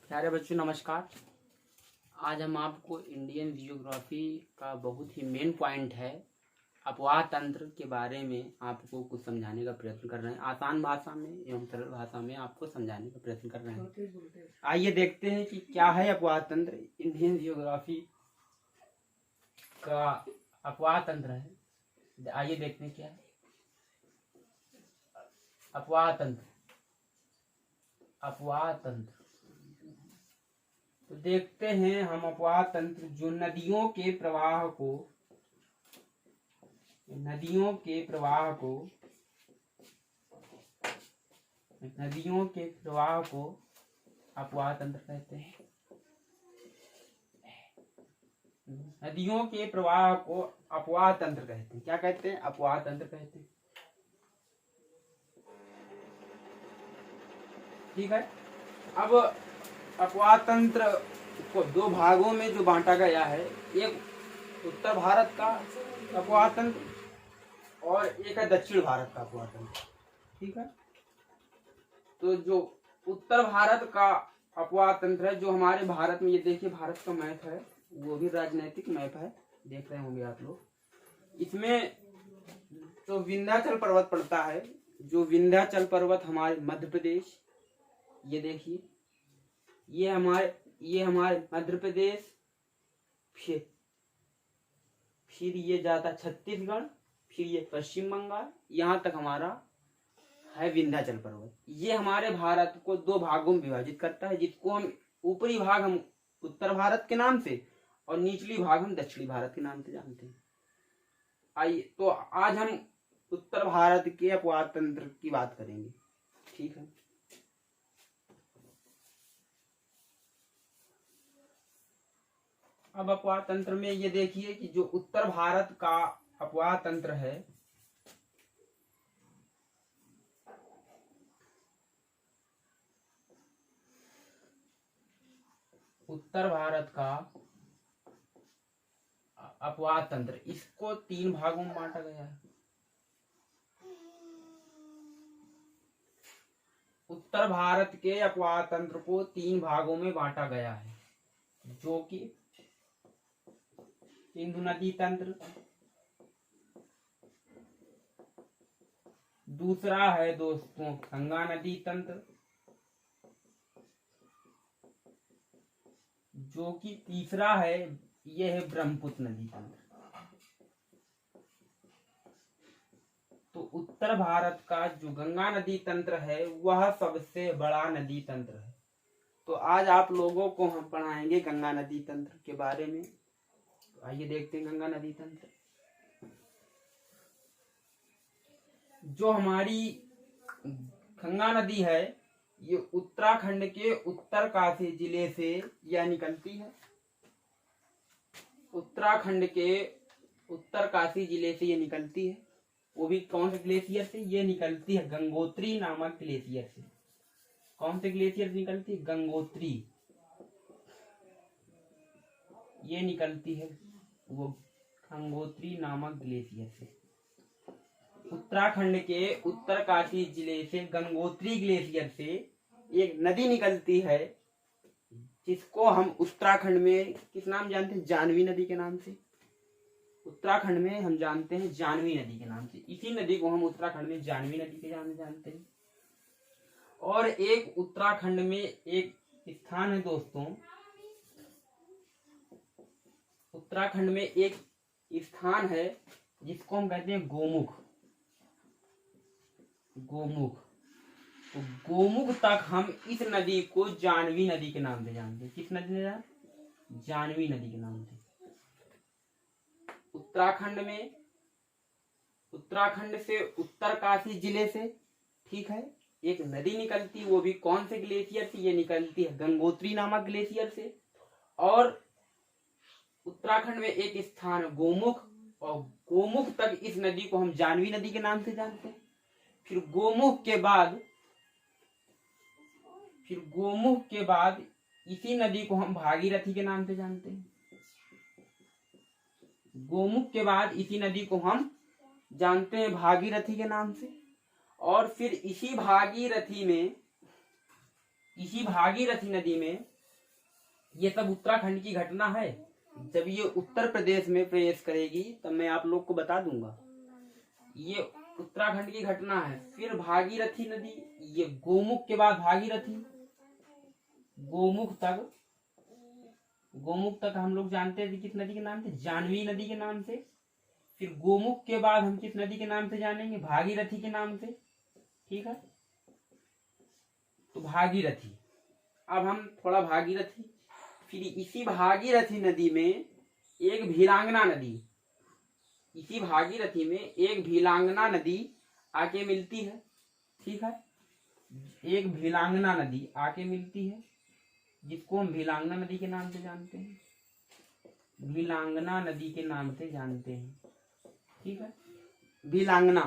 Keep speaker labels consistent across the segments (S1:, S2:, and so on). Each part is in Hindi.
S1: प्यारे बच्चों नमस्कार। आज हम आपको इंडियन जियोग्राफी का बहुत ही मेन पॉइंट है अपवाह तंत्र के बारे में आपको कुछ समझाने का प्रयत्न कर रहे हैं। आसान भाषा में एवं सरल भाषा में आपको समझाने का प्रयत्न कर रहे हैं। आइए देखते हैं कि क्या है अपवाह तंत्र। इंडियन जियोग्राफी का अपवाह तंत्र है। आइए देखते हैं क्या है अपवाह तंत्र। अपवाह तंत्र तो देखते हैं हम अपवाह तंत्र जो नदियों के प्रवाह को अपवाह तंत्र कहते हैं। नदियों के प्रवाह को अपवाह तंत्र कहते हैं। क्या कहते हैं? अपवाह तंत्र कहते हैं। ठीक है। अब अपवाह तंत्र को दो भागों में जो बांटा गया है, एक उत्तर भारत का अपवाह तंत्र और एक है दक्षिण भारत का अपवाह तंत्र। ठीक है। तो जो उत्तर भारत का अपवाह तंत्र है, जो हमारे भारत में, ये देखिए भारत का मैप है, वो भी राजनीतिक मैप है, देख रहे होंगे आप लोग। इसमें जो विंध्याचल पर्वत पड़ता है, जो विंध्याचल पर्वत हमारे मध्य प्रदेश, ये देखिए ये हमारे मध्य प्रदेश, फिर ये जाता छत्तीसगढ़, फिर ये पश्चिम बंगाल, यहाँ तक हमारा है विंध्याचल पर्वत। ये हमारे भारत को दो भागों में विभाजित करता है, जिसको हम ऊपरी भाग हम उत्तर भारत के नाम से और निचली भाग हम दक्षिणी भारत के नाम से जानते हैं। आइए तो आज हम उत्तर भारत के अपवाह तंत्र की बात करेंगे। ठीक है। अब अपवाह तंत्र में ये देखिए कि जो उत्तर भारत का अपवाह तंत्र है, उत्तर भारत का अपवाह तंत्र, इसको तीन भागों में बांटा गया है। उत्तर भारत के अपवाह तंत्र को तीन भागों में बांटा गया है, जो कि सिंधु नदी तंत्र, दूसरा है दोस्तों गंगा नदी तंत्र, जो कि तीसरा है ये है ब्रह्मपुत्र नदी तंत्र। तो उत्तर भारत का जो गंगा नदी तंत्र है वह सबसे बड़ा नदी तंत्र है। तो आज आप लोगों को हम पढ़ाएंगे गंगा नदी तंत्र के बारे में। तो आइए देखते हैं गंगा नदी तंत्र। जो हमारी गंगा नदी है, ये उत्तराखंड के उत्तरकाशी जिले से यह निकलती है। उत्तराखंड के उत्तरकाशी जिले से ये निकलती है। वो भी कौन से ग्लेशियर से? ये निकलती है गंगोत्री नामक ग्लेशियर से। कौन से ग्लेशियर से निकलती है? गंगोत्री। ये निकलती है वो गंगोत्री नामक ग्लेशियर से। उत्तराखंड के उत्तरकाशी जिले से गंगोत्री ग्लेशियर से एक नदी निकलती है, जिसको हम उत्तराखंड में किस नाम जानते हैं? जानवी नदी के नाम से। उत्तराखंड में हम जानते हैं जानवी नदी के नाम से। इसी नदी को हम उत्तराखंड में जानवी नदी के नाम से जानते हैं। और एक उत्तराखंड में एक स्थान है दोस्तों, उत्तराखंड में एक स्थान है जिसको हम कहते हैं गोमुख। गोमुख। तो गोमुख तक हम इस नदी को जानवी नदी के नाम से जानते हैं। किस नदी ने? जानवी नदी के नाम से। उत्तराखंड से उत्तरकाशी जिले से, ठीक है, एक नदी निकलती, वो भी कौन से ग्लेशियर से? ये निकलती है गंगोत्री नामक ग्लेशियर से। और उत्तराखंड में एक स्थान गोमुख, और गोमुख तक इस नदी को हम जानवी नदी के नाम से जानते हैं। फिर गोमुख के बाद इसी नदी को हम भागीरथी के नाम से जानते हैं। गोमुख के बाद इसी नदी को हम जानते हैं भागीरथी के नाम से। और फिर इसी भागीरथी नदी में ये सब उत्तराखंड की घटना है। जब ये उत्तर प्रदेश में प्रवेश करेगी तब मैं आप लोग को बता दूंगा। ये उत्तराखंड की घटना है। फिर भागीरथी नदी, ये गोमुख के बाद भागीरथी, गोमुख तक हम लोग जानते थे किस नदी के नाम से, जाह्नवी नदी के नाम से। फिर गोमुख के बाद हम किस नदी के नाम से जानेंगे, भागीरथी के नाम से। ठीक है, तो भागीरथी। अब हम थोड़ा भागीरथी, फिर इसी भागीरथी नदी में एक भीलांगना नदी, इसी भागीरथी में एक भीलांगना नदी आके मिलती है। ठीक है, एक भीलांगना नदी आके मिलती है, जिसको हम भीलांगना नदी के नाम से जानते हैं, भीलांगना नदी के नाम से जानते हैं। ठीक है, भीलांगना।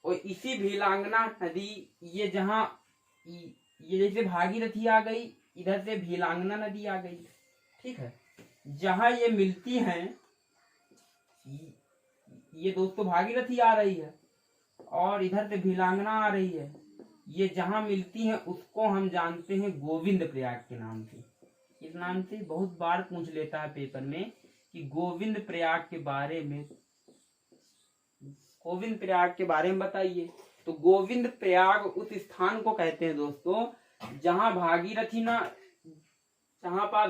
S1: और इसी भीलांगना नदी, ये जहां ये जैसे भागीरथी आ गई, इधर से भीलांगना नदी आ गई। ठीक है, जहां ये मिलती हैं, ये दोस्तों भागीरथी आ रही है और इधर से भीलांगना आ रही है। ये जहां मिलती हैं उसको हम जानते हैं गोविंद प्रयाग के नाम से। इस नाम से बहुत बार पूछ लेता है पेपर में कि गोविंद प्रयाग के बारे में, गोविंद प्रयाग के बारे में बताइए। तो गोविंद प्रयाग उस स्थान को कहते हैं दोस्तों जहां पास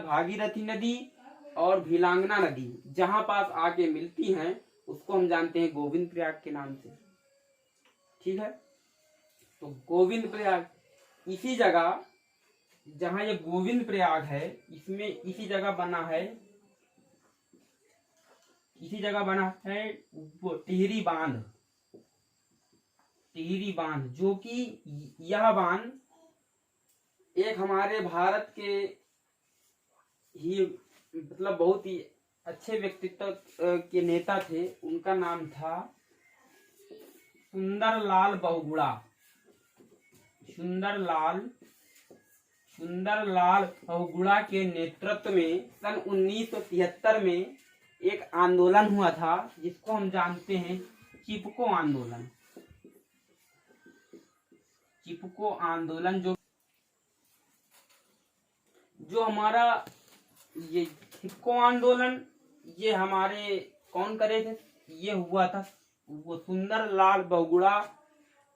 S1: भागीरथी नदी और भीलांगना नदी जहां पास आके मिलती हैं, उसको हम जानते हैं गोविंद प्रयाग के नाम से। ठीक है, तो गोविंद प्रयाग, इसी जगह जहां ये गोविंद प्रयाग है, इसमें इसी जगह बना है वो टिहरी बांध, जो कि यह बांध एक हमारे भारत के ही मतलब बहुत ही अच्छे व्यक्तित्व के नेता थे, उनका नाम था सुंदरलाल बहुगुणा के नेतृत्व में सन 1973 में एक आंदोलन हुआ था, जिसको हम जानते हैं चिपको आंदोलन। जो हमारा ये चिपको आंदोलन, ये हमारे कौन करे थे, ये हुआ था वो सुंदरलाल बहुगुणा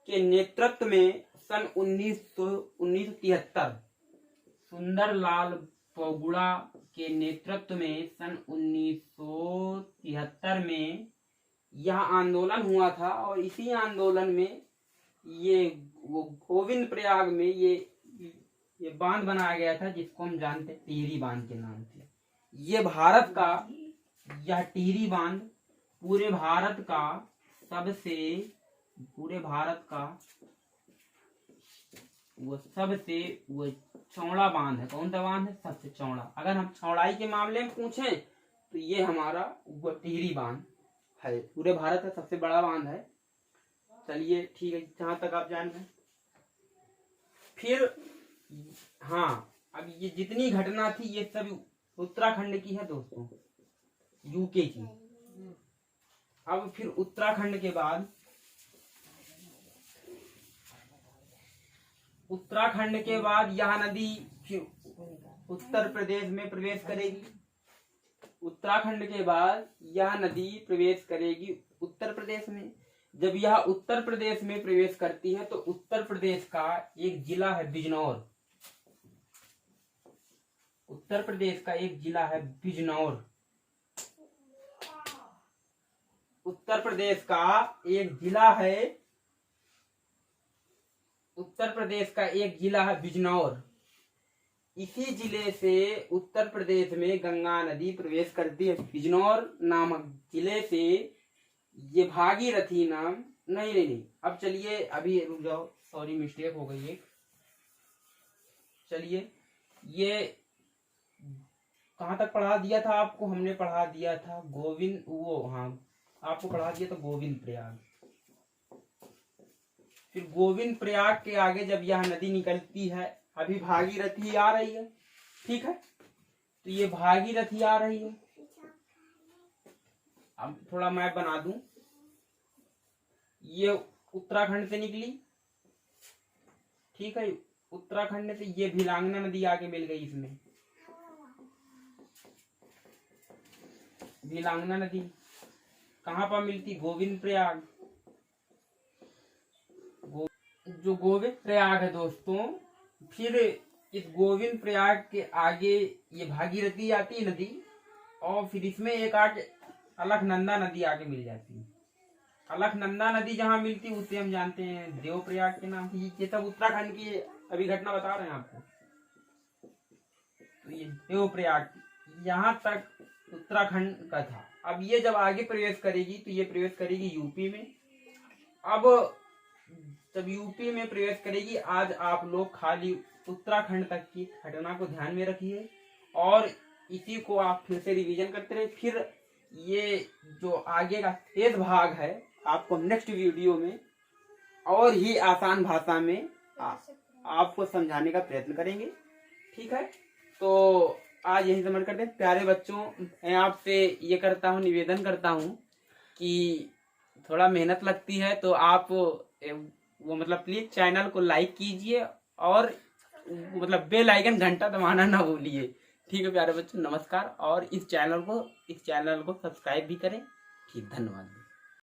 S1: के नेतृत्व में सन 1973। सुंदरलाल बहुगुणा के नेतृत्व में सन 1973 में यह आंदोलन हुआ था। और इसी आंदोलन में ये वो गोविंद प्रयाग में ये बांध बनाया गया था, जिसको हम जानते हैं टिहरी बांध के नाम से। ये भारत का, यह टिहरी बांध पूरे भारत का सबसे चौड़ा बांध है। कौन सा बांध है, सबसे चौड़ा। अगर हम चौड़ाई के मामले में पूछें तो ये हमारा वो टिहरी बांध है, पूरे भारत का सबसे बड़ा बांध है। चलिए ठीक है, जहां तक आप जान रहे हैं। फिर हाँ, अब ये जितनी घटना थी ये सब उत्तराखंड की है दोस्तों, यूके की। अब फिर उत्तराखंड के बाद यह नदी फिर उत्तर प्रदेश में प्रवेश करेगी। उत्तराखंड के बाद यह नदी प्रवेश करेगी उत्तर प्रदेश में। जब यह उत्तर प्रदेश में प्रवेश करती है तो उत्तर प्रदेश का एक जिला है बिजनौर। उत्तर प्रदेश का एक जिला है बिजनौर। उत्तर प्रदेश का एक जिला है बिजनौर। इसी जिले से उत्तर प्रदेश में गंगा नदी प्रवेश करती है। बिजनौर नामक जिले से ये भागीरथी नाम नहीं, अब चलिए अभी रुक जाओ, सॉरी मिस्टेक हो गई एक। चलिए, ये कहाँ तक पढ़ा दिया था आपको, हमने पढ़ा दिया था आपको पढ़ा दिया था गोविंद प्रयाग। फिर गोविंद प्रयाग के आगे जब यह नदी निकलती है, अभी भागीरथी आ रही है। ठीक है, तो ये भागीरथी आ रही है। अब थोड़ा मैप बना दूं। ये उत्तराखंड से निकली, ठीक है, उत्तराखंड से ये भीलांगना नदी आके मिल गई इसमें। नीलांगना नदी कहाँ पर मिलती? गोविंद प्रयाग। जो गोविंद प्रयाग है दोस्तों, फिर इस गोविंद प्रयाग के आगे ये भागीरथी आती है नदी, और फिर इसमें एक आगे अलकनंदा नदी आगे मिल जाती है। अलकनंदा नदी जहाँ मिलती है उसे हम जानते हैं देवप्रयाग के नाम से। ये सब उत्तराखंड की अभी घटना बता रहे हैं आपको। तो ये देवप्रयाग यहाँ तक उत्तराखंड का था। अब ये जब आगे प्रवेश करेगी तो ये प्रवेश करेगी यूपी में। अब जब यूपी में प्रवेश करेगी, आज आप लोग खाली उत्तराखंड तक की घटना को ध्यान में रखिए और इसी को आप फिर से रिवीजन करते रहे। फिर ये जो आगे का शेष भाग है आपको नेक्स्ट वीडियो में और ही आसान भाषा में आपको समझाने का प्रयत्न करेंगे। ठीक है, तो आज यही समझ करते हैं। प्यारे बच्चों, मैं आपसे ये करता हूँ, निवेदन करता हूँ कि थोड़ा मेहनत लगती है तो आप वो मतलब प्लीज चैनल को लाइक कीजिए और मतलब बेल आइकन घंटा दबाना ना भूलिए। ठीक है प्यारे बच्चों, नमस्कार। और इस चैनल को सब्सक्राइब भी करें। ठीक, धन्यवाद।